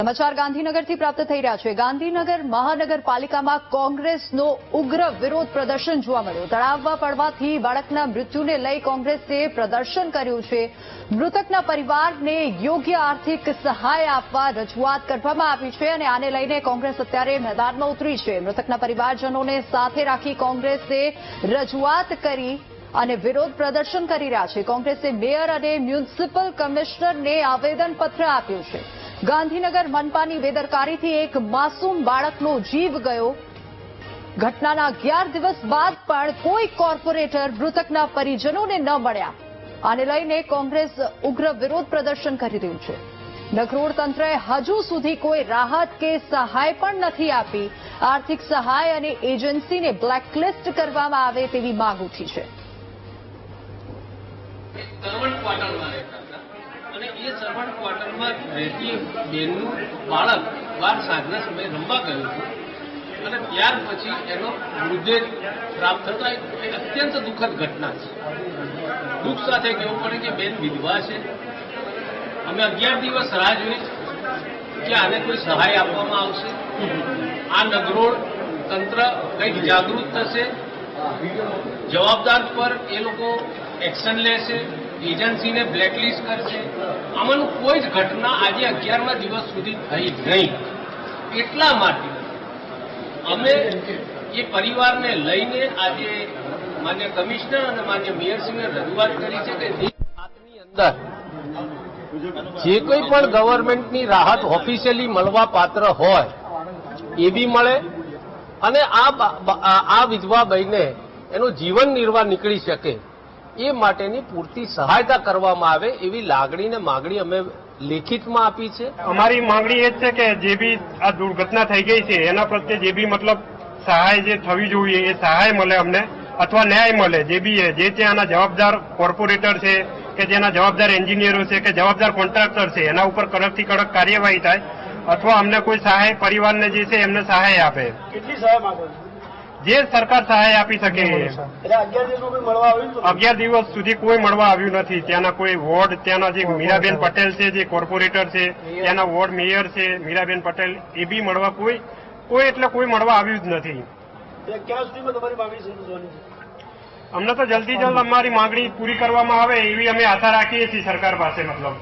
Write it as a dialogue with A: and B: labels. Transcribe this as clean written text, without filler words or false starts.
A: સમાચાર ગાંધીનગરથી પ્રાપ્ત થઈ રહ્યા છે। ગાંધીનગર મહાનગરપાલિકામાં કોંગ્રેસનો ઉગ્ર વિરોધ પ્રદર્શન જોવા મળ્યું। તળાવમાં પડવાથી બાળકના મૃત્યુને લઈ કોંગ્રેસે પ્રદર્શન કર્યું છે। મૃતકના પરિવારને યોગ્ય આર્થિક સહાય આપવા રજૂઆત કરવામાં આવી છે અને આને લઈને કોંગ્રેસ અત્યારે મેદાનમાં ઉતરી છે। મૃતકના પરિવારજનોને સાથે રાખી કોંગ્રેસે રજૂઆત કરી અને વિરોધ પ્રદર્શન કરી રહ્યા છે। કોંગ્રેસે મેયર અને મ્યુનિસિપલ કમિશનરને આવેદનપત્ર આપ્યું છે। ગાંધીનગર મનપાની બેદરકારીથી એક માસૂમ બાળકનો જીવ ગયો। ઘટનાના 11 દિવસ બાદ પણ કોઈ કોર્પોરેટર મૃતકના પરિજનોને ન મળ્યા। આને લઈને કોંગ્રેસ ઉગ્ર વિરોધ પ્રદર્શન કરી રહ્યું છે। નગરોડ તંત્રએ હજુ સુધી કોઈ રાહત કે સહાય પણ નથી આપી। આર્થિક સહાય અને એજન્સીને બ્લેકલિસ્ટ કરવામાં આવે તેવી માંગ ઉઠી છે।
B: સર્વન્ટ ક્વાર્ટરમાં રહેતા હતા અને એ સર્વન્ટ ક્વાર્ટરમાં રહેતી બેનનું બાળક બહાર સાંજના સમયે રમવા ગયું હતું અને ત્યાર પછી એનો મૃતદેહ પ્રાપ્ત થતા એક અત્યંત દુઃખદ ઘટના છે। દુઃખ સાથે કહેવું પડે કે બેન વિધવા છે। અમે 11 દિવસ રાહ જોઈ કે આને કોઈ સહાય આપવામાં આવશે। આ નગરોડ તંત્ર કંઈક જાગૃત થશે, જવાબદાર પર એ લોકો એક્શન લેશે, એજન્સીને બ્લેકલિસ્ટ કરશે। આમાંનું કોઈ જ ઘટના આજે 11મા દિવસ સુધી થઈ નહીં। એટલા માટે અમે એ પરિવારને લઈને આજે માન્ય કમિશનર અને માન્ય મેયરશ્રીને રજૂઆત કરી છે કે ની અંદર જે કોઈ પણ ગવર્મેન્ટની રાહત ઓફિશિયલી મળવા પાત્ર હોય એ બી મળે અને આ વિધવા બહેને એનું જીવન નિર્વાહ નીકળી શકે એ માટેની પૂરતી સહાયતા કરવામાં આવે એવી લાગણી ને માગણી અમે લેખિતમાં આપી છે।
C: અમારી માંગણી એ જ છે કે જે બી આ દુર્ઘટના થઈ ગઈ છે એના પ્રત્યે જે બી મતલબ સહાય જે થવી જોઈએ એ સહાય મળે અમને અથવા ન્યાય મળે। જે બી જે ત્યાંના જવાબદાર કોર્પોરેટર છે કે જેના જવાબદાર એન્જિનિયરો છે કે જવાબદાર કોન્ટ્રાક્ટર છે એના ઉપર કડકથી કડક કાર્યવાહી થાય અથવા અમને કોઈ સહાય પરિવારને જે છે એમને સહાય આપે।
D: કેટલી સહાય માંગો છો?
C: જે સરકાર સહાય આપી શકે। 11 દિવસ સુધી કોઈ મળવા આવ્યું નથી। ત્યાંના કોઈ વોર્ડ ત્યાંના જે મીરાબેન પટેલ છે જે કોર્પોરેટર છે ત્યાંના વોર્ડ મેયર છે મીરાબેન પટેલ એ બી મળવા કોઈ એટલે કોઈ મળવા આવ્યું જ નથી।
D: ક્યાં સુધીમાં તમારી માંગણી સંતોષવાની છે?
C: અમને તો જલ્દી જલ્દ અમારી માંગણી પૂરી કરવામાં આવે એવી અમે આશા રાખીએ છીએ સરકાર પાસે। મતલબ